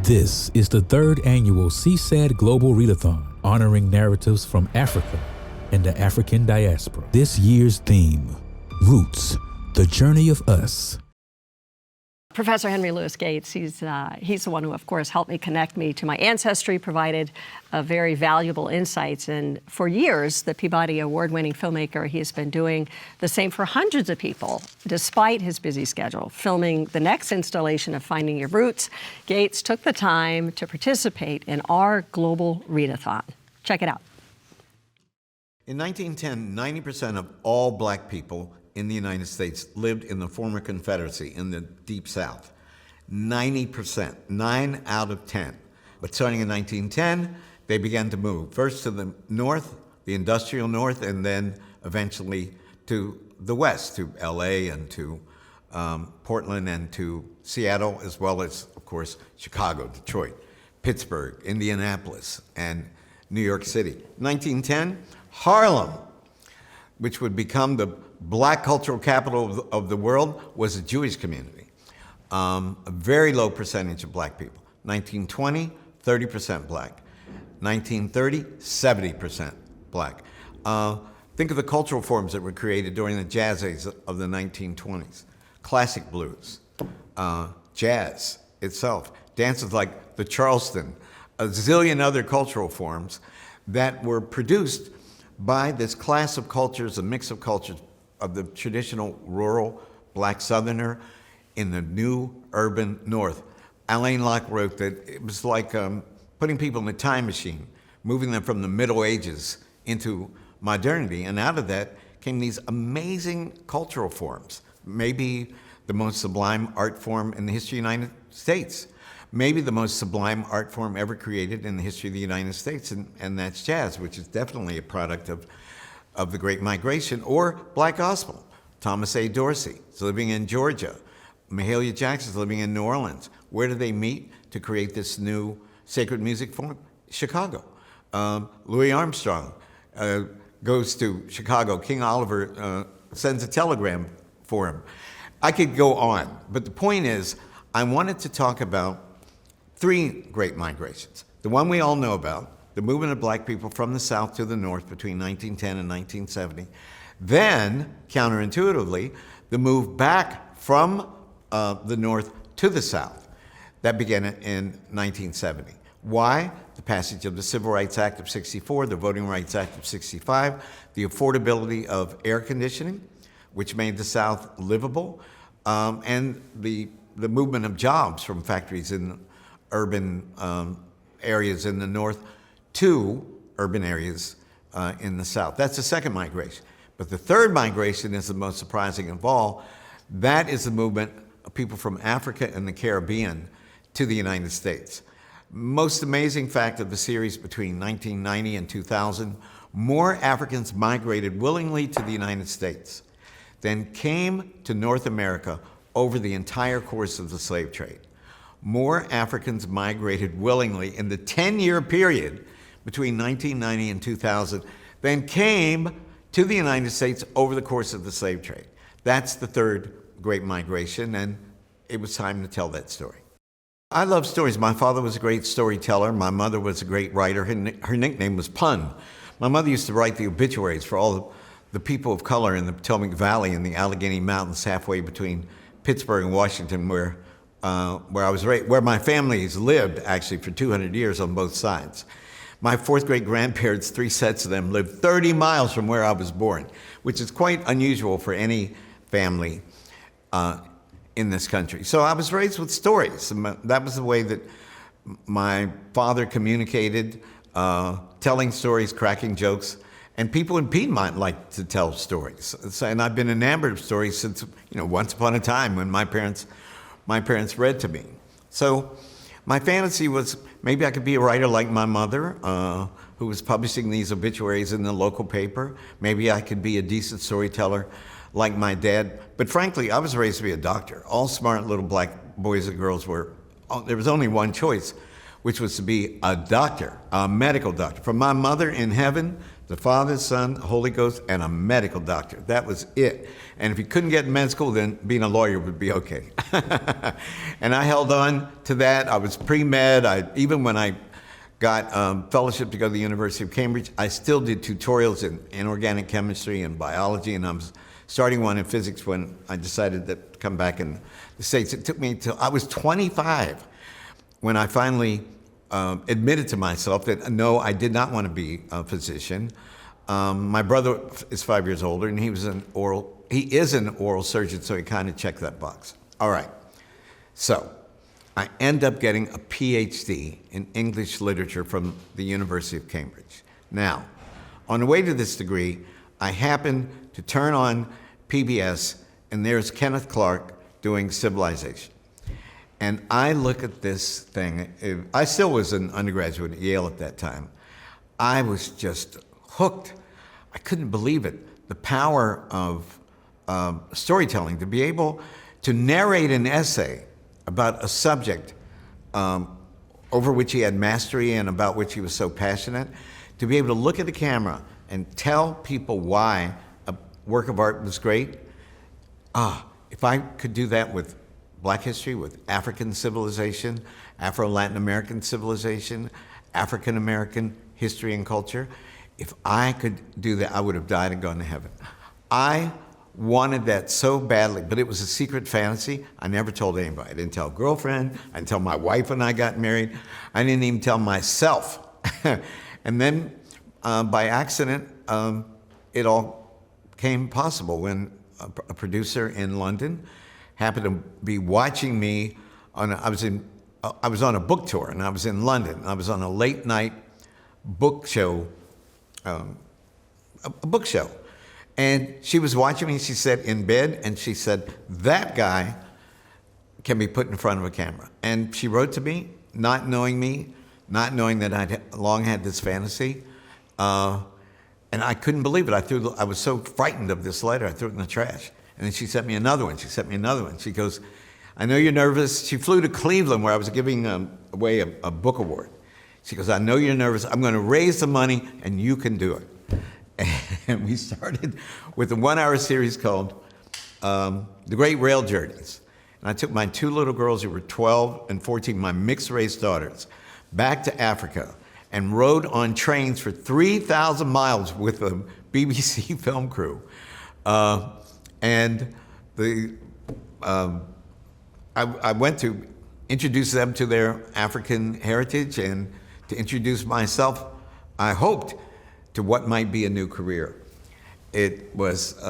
This is the third annual CSAD Global Readathon, honoring narratives from Africa and the African diaspora. This year's theme, Roots, the Journey of Us. Professor Henry Louis Gates, he's the one who, of course, helped me connect me to my ancestry, provided very valuable insights. And for years, the Peabody Award-winning filmmaker, he has been doing the same for hundreds of people, despite his busy schedule, filming the next installation of Finding Your Roots. Gates took the time to participate in our Global Readathon. Check it out. In 1910, 90% of all black people in the United States lived in the former Confederacy in the Deep South. 90%, 9 out of 10. But starting in 1910, they began to move, first to the north, the industrial north, and then eventually to the west, to LA and to Portland and to Seattle, as well as, of course, Chicago, Detroit, Pittsburgh, Indianapolis, and New York City. 1910, Harlem, which would become the black cultural capital of the world, was a Jewish community. A very low percentage of black people. 1920, 30% black. 1930, 70% black. Think of the cultural forms that were created during the jazz age of the 1920s. Classic blues, jazz itself, dances like the Charleston, a zillion other cultural forms that were produced by this class of cultures, a mix of cultures of the traditional rural black Southerner in the new urban North. Alain Locke wrote that it was like putting people in a time machine, moving them from the Middle Ages into modernity, and out of that came these amazing cultural forms, maybe the most sublime art form in the history of the United States, maybe the most sublime art form ever created in the history of the United States, and that's jazz, which is definitely a product of the Great Migration, or black gospel. Thomas A. Dorsey is living in Georgia. Mahalia Jackson is living in New Orleans. Where do they meet to create this new sacred music form? Chicago. Louis Armstrong goes to Chicago. King Oliver sends a telegram for him. I could go on, but the point is, I wanted to talk about 3 great migrations. The one we all know about, the movement of black people from the South to the North between 1910 and 1970. Then, counterintuitively, the move back from the North to the South. That began in 1970. Why? The passage of the Civil Rights Act of '64, the Voting Rights Act of '65, the affordability of air conditioning, which made the South livable, and the movement of jobs from factories in urban areas in the North to urban areas in the South. That's the second migration. But the third migration is the most surprising of all. That is the movement of people from Africa and the Caribbean to the United States. Most amazing fact of the series, between 1990 and 2000, more Africans migrated willingly to the United States than came to North America over the entire course of the slave trade. More Africans migrated willingly in the 10-year period between 1990 and 2000 than came to the United States over the course of the slave trade. That's the third great migration, and it was time to tell that story. I love stories. My father was a great storyteller. My mother was a great writer. Her nickname was Pun. My mother used to write the obituaries for all the people of color in the Potomac Valley and the Allegheny Mountains, halfway between Pittsburgh and Washington, where I was raised, where my family's lived actually for 200 years on both sides. My 4th great grandparents, 3 sets of them, lived 30 miles from where I was born, which is quite unusual for any family in this country. So I was raised with stories. That was the way that my father communicated, telling stories, cracking jokes. And people in Piedmont like to tell stories. And I've been enamored of stories since, once upon a time when my parents read to me. So my fantasy was maybe I could be a writer like my mother, who was publishing these obituaries in the local paper. Maybe I could be a decent storyteller like my dad. But frankly, I was raised to be a doctor. All smart little black boys and girls there was only one choice, which was to be a doctor, a medical doctor. From my mother in heaven The Father, Son, Holy Ghost, and a medical doctor. That was it. And if you couldn't get in med school, then being a lawyer would be okay. And I held on to that. I was pre-med. Even when I got fellowship to go to the University of Cambridge, I still did tutorials in inorganic chemistry and biology, and I was starting one in physics when I decided to come back in the States. It took me till I was 25 when I finally admitted to myself that no, I did not want to be a physician. My brother is 5 years older, and he is an oral surgeon, so he kind of checked that box. All right, so I end up getting a PhD in English literature from the University of Cambridge. Now, on the way to this degree, I happened to turn on PBS, and there's Kenneth Clark doing Civilization. And I look at this thing. I still was an undergraduate at Yale at that time. I was just hooked. I couldn't believe it. The power of storytelling, to be able to narrate an essay about a subject over which he had mastery and about which he was so passionate, to be able to look at the camera and tell people why a work of art was great. If I could do that with Black history, with African civilization, Afro-Latin American civilization, African American history and culture, if I could do that, I would have died and gone to heaven. I wanted that so badly, but it was a secret fantasy. I never told anybody. I didn't tell a girlfriend. I didn't tell my wife when I got married. I didn't even tell myself. And then by accident, it all came possible when a producer in London happened to be watching me I was on a book tour, and I was in London. I was on a late night book show, a book show. And she was watching me, she said, in bed, and she said, that guy can be put in front of a camera. And she wrote to me, not knowing me, not knowing that I'd long had this fantasy. And I couldn't believe it. I was so frightened of this letter, I threw it in the trash. And then she sent me another one. She goes, I know you're nervous. She flew to Cleveland where I was giving away a book award. She goes, I know you're nervous. I'm going to raise the money and you can do it. And we started with a 1-hour series called The Great Rail Journeys. And I took my 2 little girls who were 12 and 14, my mixed race daughters, back to Africa and rode on trains for 3,000 miles with the BBC film crew. And I went to introduce them to their African heritage and to introduce myself, I hoped, to what might be a new career. It was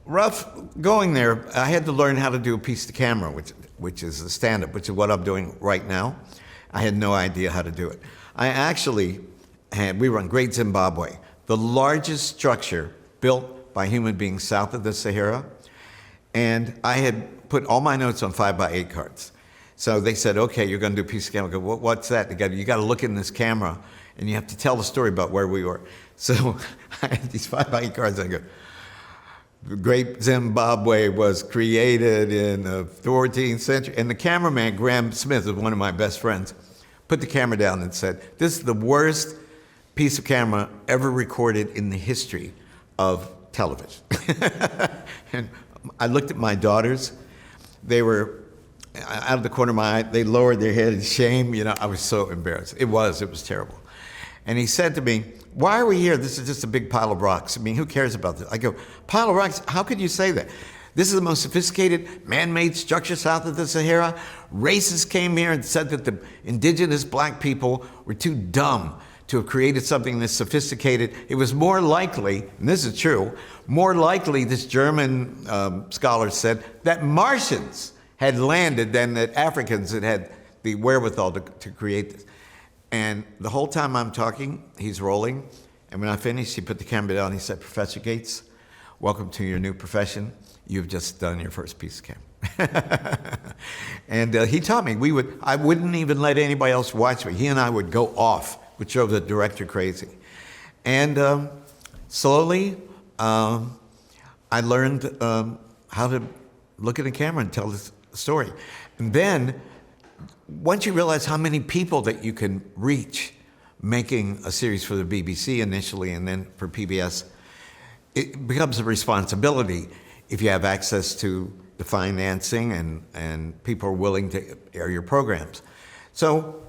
rough going there. I had to learn how to do a piece to camera, which is a stand-up, which is what I'm doing right now. I had no idea how to do it. We were on Great Zimbabwe, the largest structure built by human beings south of the Sahara. And I had put all my notes on 5x8 cards. So they said, okay, you're going to do a piece of camera. I go, what's that? You got to look in this camera and you have to tell the story about where we were. So I had these 5x8 cards and I go, the Great Zimbabwe was created in the 14th century. And the cameraman, Graham Smith, was one of my best friends, put the camera down and said, this is the worst piece of camera ever recorded in the history of television. And I looked at my daughters. They were out of the corner of my eye. They lowered their head in shame. I was so embarrassed. It was terrible. And he said to me, why are we here? This is just a big pile of rocks. I mean, who cares about this? I go, pile of rocks? How could you say that? This is the most sophisticated man-made structure south of the Sahara. Racists came here and said that the indigenous black people were too dumb to have created something this sophisticated. It was more likely, and this is true, more likely, this German scholar said, that Martians had landed than that Africans had the wherewithal to create this. And the whole time I'm talking, he's rolling. And when I finished, he put the camera down. He said, Professor Gates, welcome to your new profession. You've just done your first piece of camera. And he taught me. I wouldn't even let anybody else watch me. He and I would go off, which drove the director crazy. And slowly, I learned how to look at a camera and tell the story. And then, once you realize how many people that you can reach making a series for the BBC initially and then for PBS, it becomes a responsibility if you have access to the financing and people are willing to air your programs. So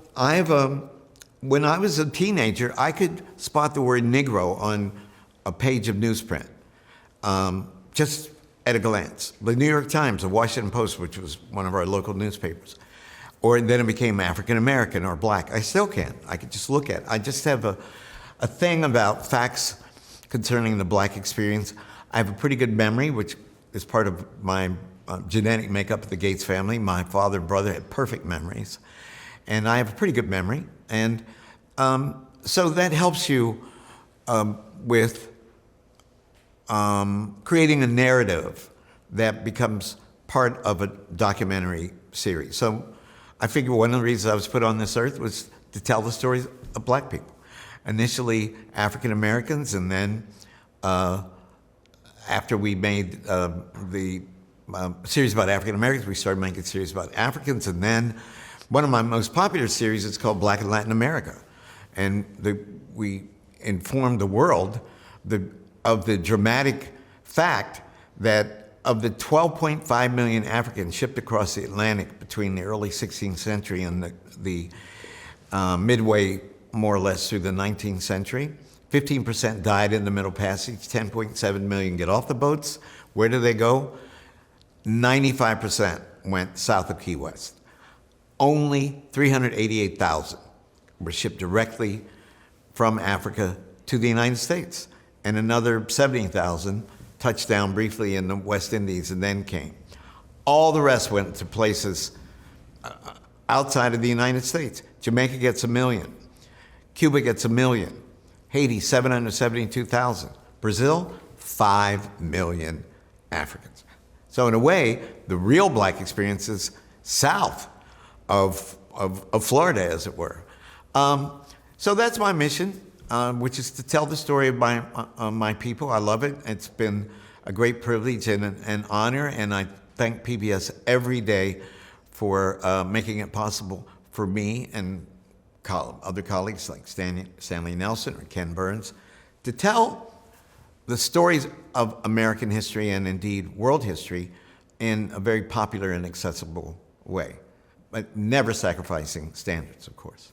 when I was a teenager, I could spot the word Negro on a page of newsprint, just at a glance. The New York Times, the Washington Post, which was one of our local newspapers. Or then it became African American or Black. I still can. I could just look at it. I just have a thing about facts concerning the Black experience. I have a pretty good memory, which is part of my genetic makeup of the Gates family. My father and brother had perfect memories. And I have a pretty good memory. And so that helps you with creating a narrative that becomes part of a documentary series. So I figure one of the reasons I was put on this earth was to tell the stories of Black people. Initially African Americans, and then after we made the series about African Americans, we started making series about Africans, and then one of my most popular series is called Black in Latin America. And we informed the world of the dramatic fact that of the 12.5 million Africans shipped across the Atlantic between the early 16th century and the midway, more or less, through the 19th century, 15% died in the Middle Passage, 10.7 million get off the boats. Where do they go? 95% went south of Key West. Only 388,000 were shipped directly from Africa to the United States, and another 70,000 touched down briefly in the West Indies and then came. All the rest went to places outside of the United States. Jamaica gets 1 million. Cuba gets 1 million. Haiti, 772,000. Brazil, 5 million Africans. So in a way, the real Black experience is south of Florida, as it were. So that's my mission, which is to tell the story of my people. I love it. It's been a great privilege and an honor, and I thank PBS every day for making it possible for me and other colleagues like Stanley Nelson or Ken Burns to tell the stories of American history and indeed world history in a very popular and accessible way, but never sacrificing standards, of course.